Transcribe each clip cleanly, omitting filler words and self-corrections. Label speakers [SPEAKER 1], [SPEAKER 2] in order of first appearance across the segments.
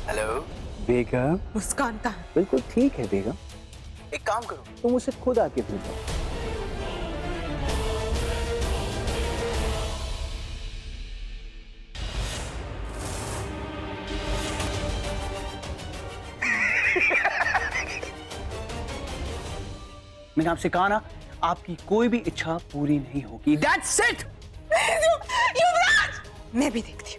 [SPEAKER 1] Hello
[SPEAKER 2] बेगम।
[SPEAKER 3] मुस्कान का
[SPEAKER 2] बिल्कुल ठीक है बेगम,
[SPEAKER 1] एक काम करो,
[SPEAKER 2] तुम उसे खुद आके पूछो। मैंने आपसे कहा ना, आपकी कोई भी इच्छा पूरी नहीं होगी। That's it!
[SPEAKER 3] युवराज, मैं भी देखती हूँ।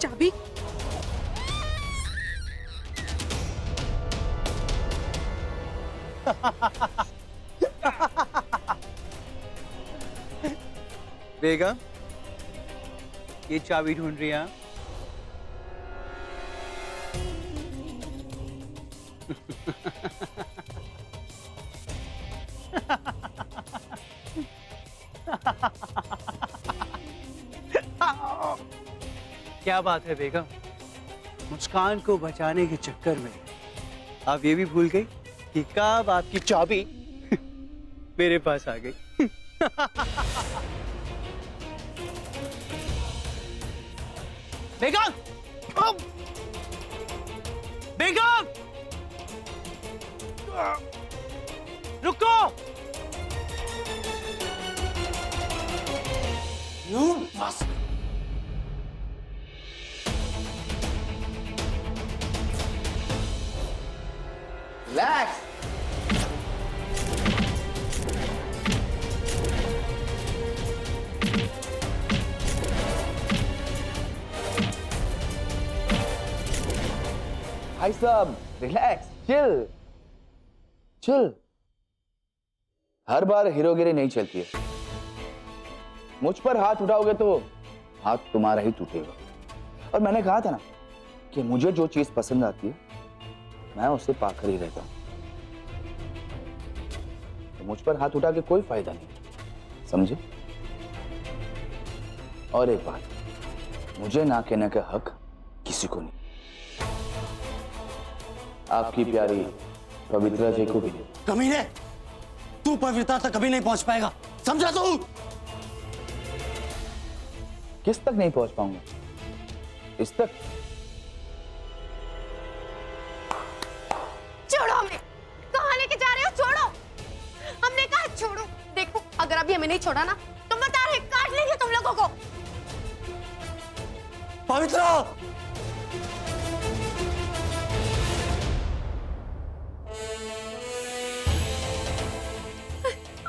[SPEAKER 3] चाबी?
[SPEAKER 2] बेगम, ये चाबी ढूंढ रही हैं? क्या बात है बेगम, मुस्कान को बचाने के चक्कर में आप ये भी भूल गई कि कब आपकी चाबी मेरे पास आ गई। बेगम! बेगम! रुको! बस।
[SPEAKER 1] रिलैक्स। भाई साहब रिलैक्स, चिल चिल। हर बार हीरोगिरी नहीं चलती है। मुझ पर हाथ उठाओगे तो हाथ तुम्हारा ही टूटेगा। और मैंने कहा था ना कि मुझे जो चीज पसंद आती है मैं उसे पाकर ही रहता हूं। तो मुझ पर हाथ उठा के कोई फायदा नहीं, समझे? और एक बात, मुझे ना कहने का हक किसी को नहीं, आपकी प्यारी पवित्रा जी को भी नहीं।
[SPEAKER 4] कमीने, तू पवित्रता तक कभी नहीं पहुंच पाएगा, समझा तू?
[SPEAKER 1] किस तक नहीं पहुंच पाऊंगा? इस तक?
[SPEAKER 5] छोड़ो हमें, कहाँ लेके जा रहे हो? छोड़ो, हमने कहा छोड़ो। देखो अगर अभी हमें नहीं छोड़ा ना तो बता रहे काट लेंगे तुम लोगों को।
[SPEAKER 4] पवित्रा!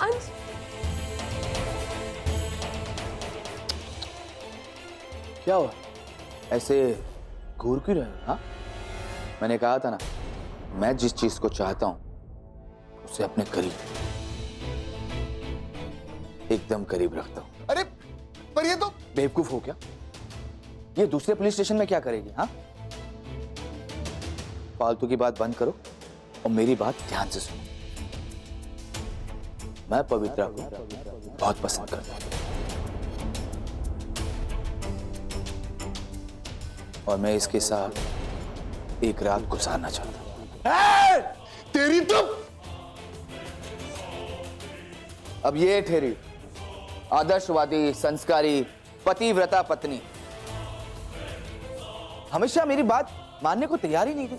[SPEAKER 5] अंश,
[SPEAKER 1] क्या हुआ? ऐसे घूर क्यों रहे हो? हाँ, मैंने कहा था ना, मैं जिस चीज को चाहता हूं उसे अपने करीब, एकदम करीब रखता हूं।
[SPEAKER 6] अरे पर ये तो
[SPEAKER 1] बेवकूफ हो क्या? ये दूसरे पुलिस स्टेशन में क्या करेगी? हाँ, फालतू की बात बंद करो और मेरी बात ध्यान से सुनो। मैं पवित्रा को बहुत पसंद करता हूं और मैं इसके साथ एक रात गुजारना चाहता हूं।
[SPEAKER 6] तेरी तो
[SPEAKER 1] अब ये ठहरी आदर्शवादी, संस्कारी, पतिव्रता पत्नी हमेशा मेरी बात मानने को तैयार ही नहीं थी।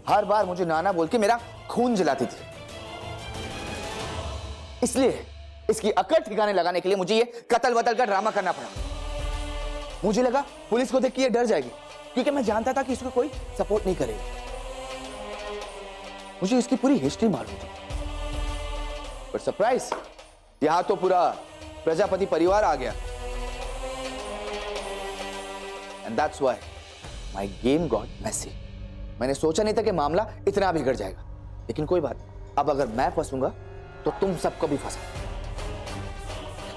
[SPEAKER 1] हर बार मुझे नाना बोल के मेरा खून जलाती थी। इसलिए इसकी अकड़ ठिकाने लगाने के लिए मुझे ये कत्ल वतल का ड्रामा करना पड़ा। मुझे लगा पुलिस को देख के ये डर जाएगी, क्योंकि मैं जानता था कि इसको कोई सपोर्ट नहीं करेगा। मुझे इसकी पूरी हिस्ट्री मालूम थी, पर सरप्राइज, यहां तो पूरा प्रजापति परिवार आ गया। And that's why my game got messy. मैंने सोचा नहीं था कि मामला इतना बिगड़ जाएगा, लेकिन कोई बात नहीं। अब अगर मैं फंसूंगा तो तुम सबको भी फंसा,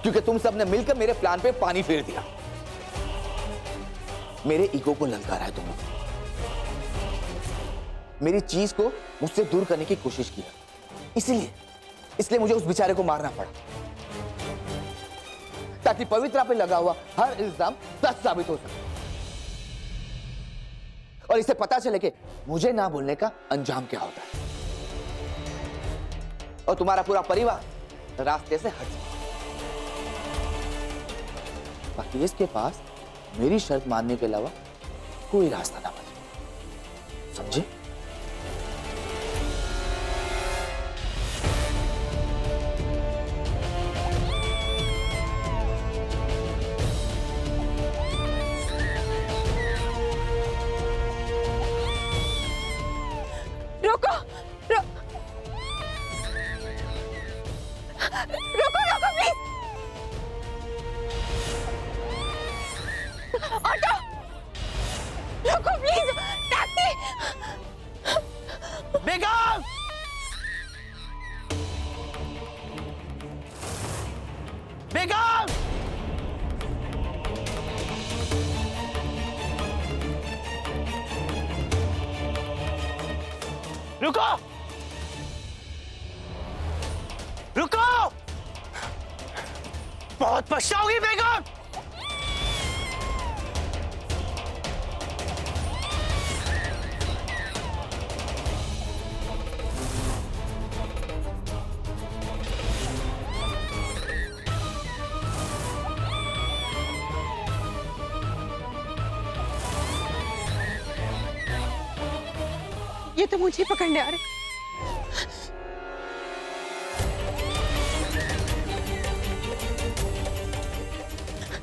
[SPEAKER 1] क्योंकि तुम सबने मिलकर मेरे प्लान पे पानी फेर दिया। मेरे ईगो को ललकारा है तुमने, मेरी चीज को मुझसे दूर करने की कोशिश की, इसलिए मुझे उस बेचारे को मारना पड़ा। ताकि पवित्रा पे लगा हुआ हर इल्जाम सच साबित हो सके और इसे पता चले कि मुझे ना बोलने का अंजाम क्या होता है और तुम्हारा पूरा परिवार रास्ते से हट जाए। बाकी इसके पास मेरी शर्त मानने के अलावा कोई रास्ता ना बचे, समझे?
[SPEAKER 3] रोको रोको रोको प्लीज। ऑटो रोको प्लीज। टैक्सी।
[SPEAKER 2] बेगम! बेगम! रुको! रुको! बहुत पछताओगी बेगम!
[SPEAKER 3] ये तो मुझे पकड़ने आ रहे।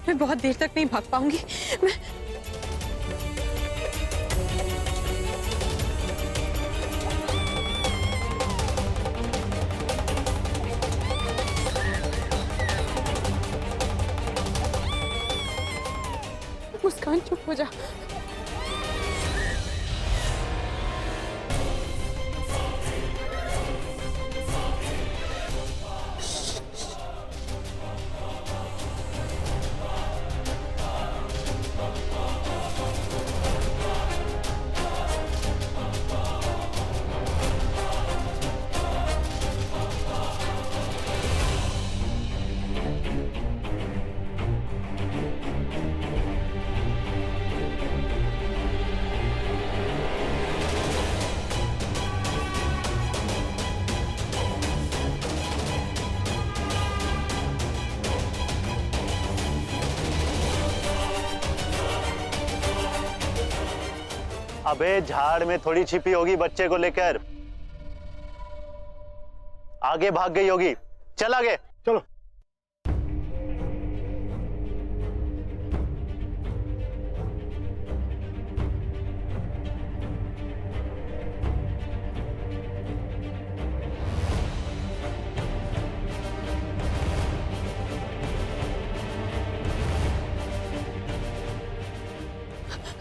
[SPEAKER 3] मैं बहुत देर तक नहीं भाग पाऊंगी। मैं मुस्कान चुप हो जा।
[SPEAKER 7] अबे झाड़ में थोड़ी छिपी होगी बच्चे को लेकर, आगे भाग गई होगी। चल आगे चलो।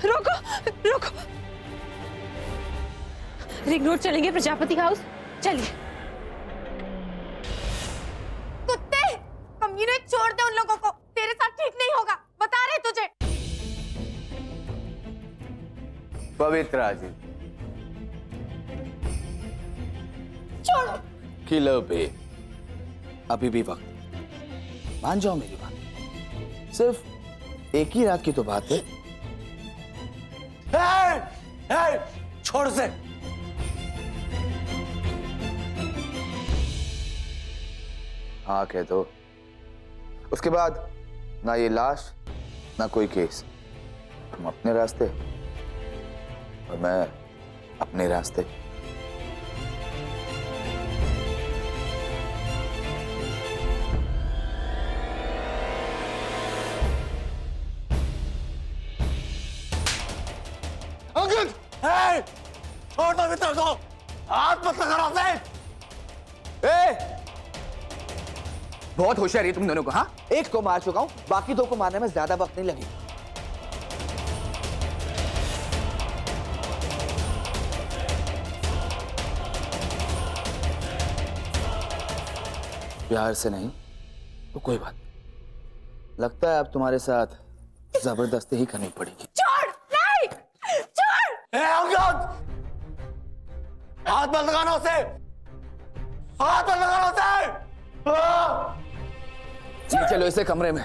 [SPEAKER 3] रोको रोको। रिंग रोड चलेंगे, प्रजापति हाउस चलिए।
[SPEAKER 5] कुत्ते, कमीने, छोड़ दे उन लोगों को। तेरे साथ ठीक नहीं होगा, बता रहे तुझे।
[SPEAKER 1] पवित्रा जी,
[SPEAKER 5] छोड़ो।
[SPEAKER 1] किलो पे अभी भी वक्त, मान जाओ मेरी बात। सिर्फ एक ही रात की तो बात है।
[SPEAKER 4] छोड़ से।
[SPEAKER 1] हाँ कह दो, उसके बाद ना ये लाश ना कोई केस। तुम अपने रास्ते और मैं अपने रास्ते।
[SPEAKER 6] अंकित!
[SPEAKER 4] छोड़ दो मित्र को, हाथ मत लगा रहा है।
[SPEAKER 1] बहुत होशियार है तुम दोनों को। हाँ, एक को मार चुका हूं, बाकी दो को मारने में ज्यादा वक्त नहीं लगेगा। प्यार से नहीं तो कोई बात नहीं। लगता है अब तुम्हारे साथ जबरदस्ती ही करनी पड़ेगी।
[SPEAKER 5] छोड़, नहीं, छोड़।
[SPEAKER 4] हाथ मत लगाना उसे, हाथ मत लगाना उसे।
[SPEAKER 1] चलो इसे कमरे में।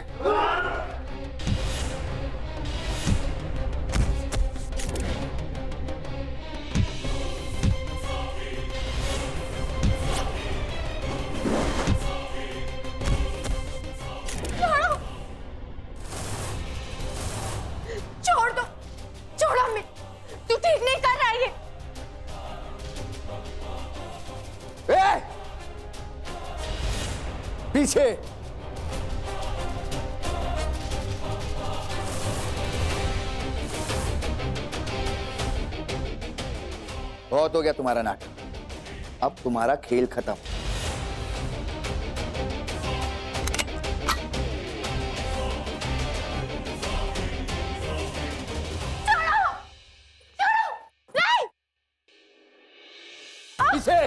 [SPEAKER 5] छोड़ दो, छोड़ो हमें। तू ठीक नहीं कर रहा है ये।
[SPEAKER 1] ए! पीछे। बहुत हो गया तुम्हारा नाटक, अब तुम्हारा खेल खत्म। पीछे।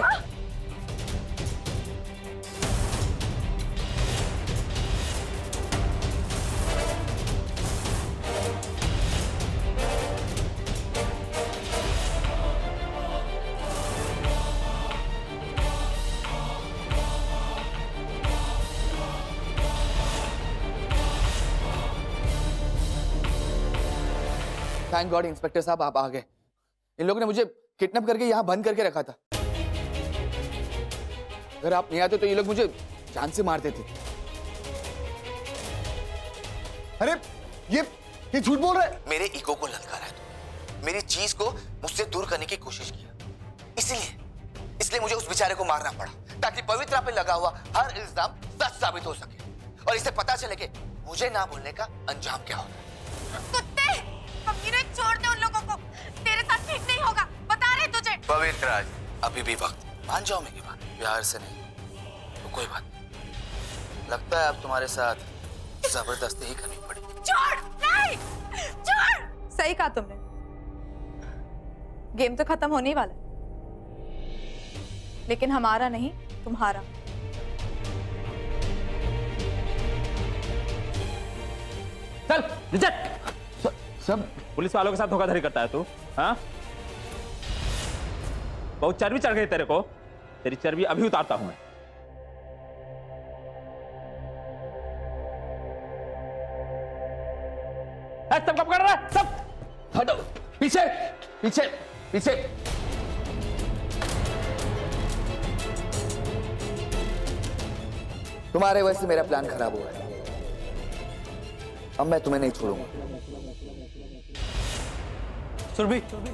[SPEAKER 1] थैंक गॉड इंस्पेक्टर साहब आप आ गए। इन लोगों ने मुझे किडनैप करके यहाँ बंद करके रखा था। अगर आप नहीं आते तो ये लोग मुझे जान से मार देते।
[SPEAKER 6] अरे ये झूठ बोल रहा है।
[SPEAKER 1] मेरे ईगो को ललकारा है तो मेरी चीज को मुझसे दूर करने की कोशिश किया, इसलिए मुझे उस बेचारे को मारना पड़ा ताकि पवित्रा पे लगा हुआ हर इल्जाम सच साबित हो सके और इसे पता चले कि मुझे ना बोलने का अंजाम क्या होगा।
[SPEAKER 5] कुत्ते, कमीने, छोड़ दे उन लोगों को। तेरे साथ ठीक नहीं होगा, बता रहे तुझे।
[SPEAKER 1] पवित्रा अभी भी वक्त, मान जाओ मेरी बात, प्यार से नहीं तो कोई बात नहीं। लगता है अब तुम्हारे साथ जबरदस्ती ही करनी पड़ी।
[SPEAKER 5] छोड़, नहीं, छोड़।
[SPEAKER 3] सही कहा तुमने, गेम तो खत्म होने ही वाला है, लेकिन हमारा नहीं तुम्हारा।
[SPEAKER 8] चल रिजेक्ट।
[SPEAKER 1] सब
[SPEAKER 8] पुलिस वालों के साथ धोखाधड़ी करता है तू? हाँ, बहुत चर्बी चढ़ गई तेरे को, तेरी चर्बी अभी उतारता हूं मैं। सब कब कर रहा है? सब
[SPEAKER 1] हटो, पीछे पीछे पीछे। तुम्हारे वजह से मेरा प्लान खराब हुआ है, अब मैं तुम्हें नहीं छोड़ूंगा।
[SPEAKER 4] सुरभि,
[SPEAKER 6] सुरभि,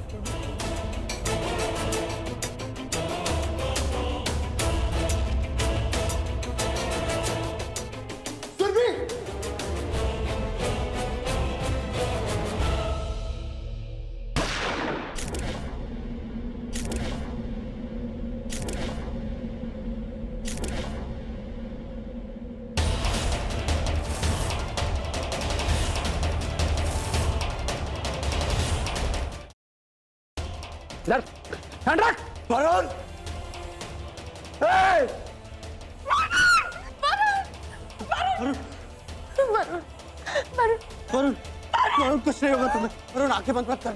[SPEAKER 8] इधर ध्यान रख।
[SPEAKER 6] वरुण,
[SPEAKER 4] वरुण, वरुण कुछ नहीं होगा तुम्हें। वरुण आंखें बंद मत कर।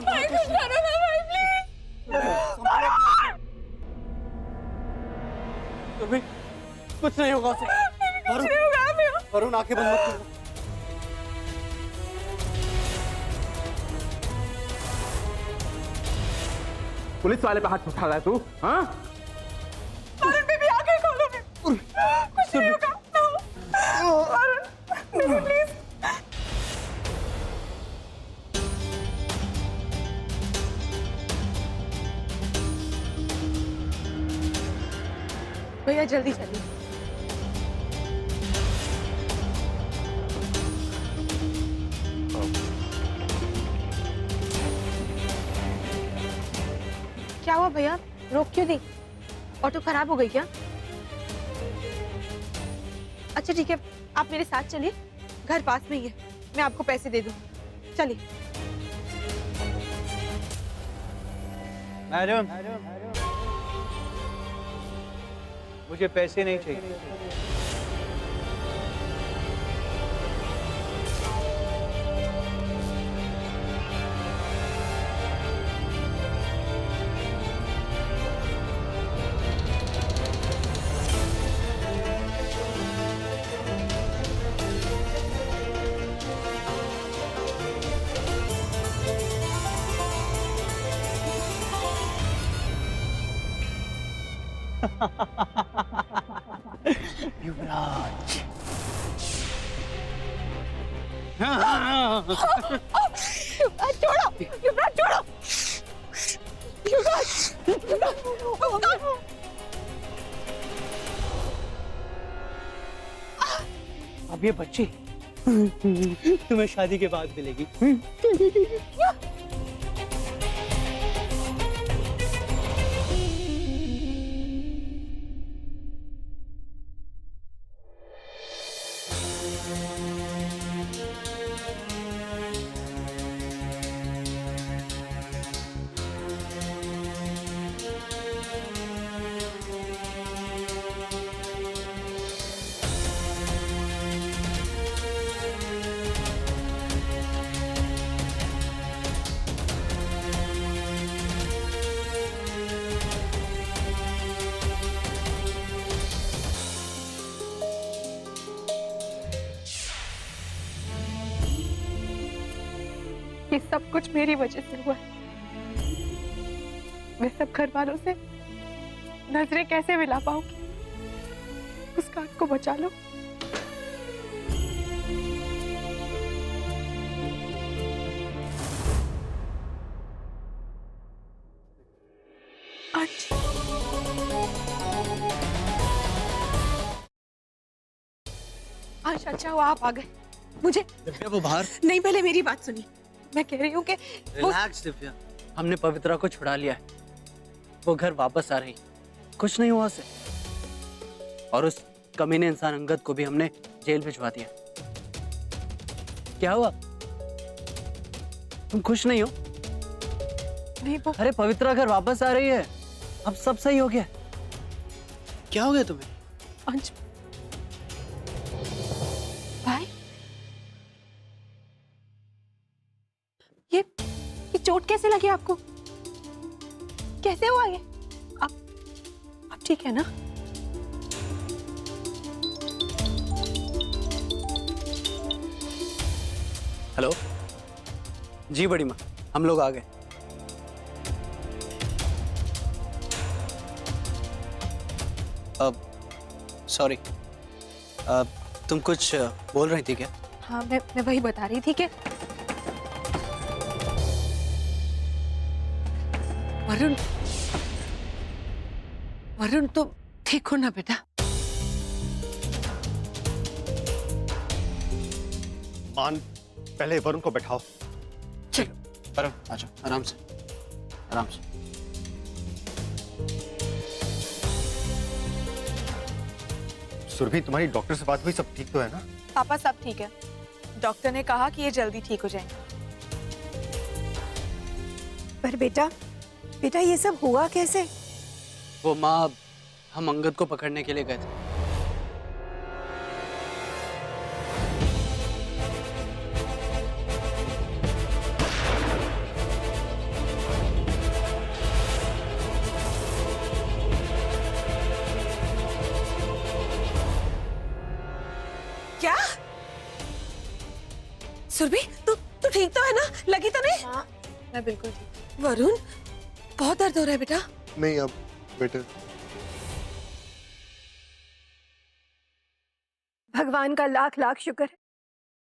[SPEAKER 5] भाई कुछ करो ना भाई, प्लीज।
[SPEAKER 4] सुरभि, कुछ नहीं होगा उसे। वरुण, वरुण आंखें बंद मत कर।
[SPEAKER 8] पुलिस वाले पे हाथ उठा रहा है तू? हाँ,
[SPEAKER 5] अरुण बेबी आंखें खोलो। कुछ नहीं होगा। Arun baby please. भैया जल्दी चलिए। क्या हुआ भैया, रोक क्यों दी? ऑटो खराब हो गई क्या? अच्छा ठीक है, आप मेरे साथ चलिए, घर पास में ही है, मैं आपको पैसे दे दूंगी। चलिए।
[SPEAKER 2] मैडम, मुझे पैसे नहीं चाहिए। युवराज।
[SPEAKER 3] छोड़ो युवराज, छोड़ो युवराज,
[SPEAKER 2] अब ये बच्ची तुम्हें शादी के बाद मिलेगी।
[SPEAKER 3] ये सब कुछ मेरी वजह से हुआ है। मैं सब घर वालों से नजरें कैसे मिला पाऊंगी? उस काट को बचा लो। आज अच्छा हुआ आप आ गए। मुझे
[SPEAKER 2] दिव्या वो बाहर।
[SPEAKER 3] नहीं, पहले मेरी बात सुनिए। मैं कह रही हूँ कि
[SPEAKER 2] रिलैक्स दिव्या, हमने पवित्रा को छुड़ा लिया है। वो घर वापस आ रही, कुछ नहीं हुआ उसे। और उस कमीने इंसान अंगद को भी हमने जेल भिजवा दिया। क्या हुआ, तुम खुश नहीं हो?
[SPEAKER 3] नहीं वो
[SPEAKER 2] अरे पवित्रा घर वापस आ रही है, अब सब सही हो गया। क्या हो गया तुम्हें?
[SPEAKER 3] अंश भाई, ये चोट कैसे लगी आपको? कैसे हुआ ये? आप ठीक है ना?
[SPEAKER 2] हेलो जी बड़ी माँ, हम लोग आ गए। सॉरी, तुम कुछ बोल रही थी क्या?
[SPEAKER 3] हाँ, मैं वही बता रही थी कि वरुण, वरुण तो ठीक हो ना बेटा?
[SPEAKER 6] मान, पहले वरुण को बैठाओ।
[SPEAKER 2] चलो वरुण आ जाओ, आराम से आराम से।
[SPEAKER 6] सुरभि, तुम्हारी डॉक्टर से बात हुई? सब ठीक तो है ना?
[SPEAKER 9] पापा सब ठीक है। डॉक्टर ने कहा कि ये जल्दी ठीक हो जाएंगे।
[SPEAKER 3] पर बेटा ये सब हुआ कैसे?
[SPEAKER 2] वो माँ, हम अंगद को पकड़ने के लिए गए थे।
[SPEAKER 9] क्या? सुरभि, तू ठीक तो है ना? लगी तो नहीं? हाँ, मैं बिल्कुल ठीक। वरुण, बहुत दर्द हो रहा है बेटा।
[SPEAKER 6] नहीं, अब बेटर।
[SPEAKER 3] भगवान का लाख लाख शुक्र है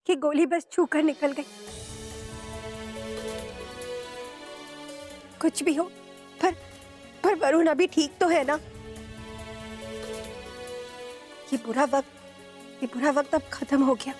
[SPEAKER 3] कि गोली बस छू कर निकल गई। कुछ भी हो, पर वरुण अभी ठीक तो है ना? ये बुरा वक्त अब खत्म हो गया।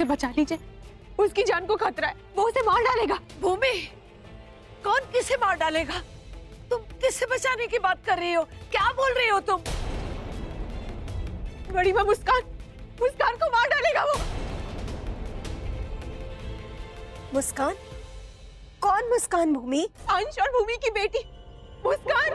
[SPEAKER 3] बचा लीजिए, उसकी जान को खतरा है, वो उसे मार डालेगा।
[SPEAKER 9] भूमि, कौन किसे मार डालेगा? तुम किससे बचाने की बात कर रही हो? क्या बोल रही हो तुम?
[SPEAKER 3] बड़ी माँ मुस्कान, मुस्कान को मार डालेगा वो।
[SPEAKER 9] मुस्कान? कौन मुस्कान भूमि?
[SPEAKER 3] अंश और भूमि की बेटी मुस्कान।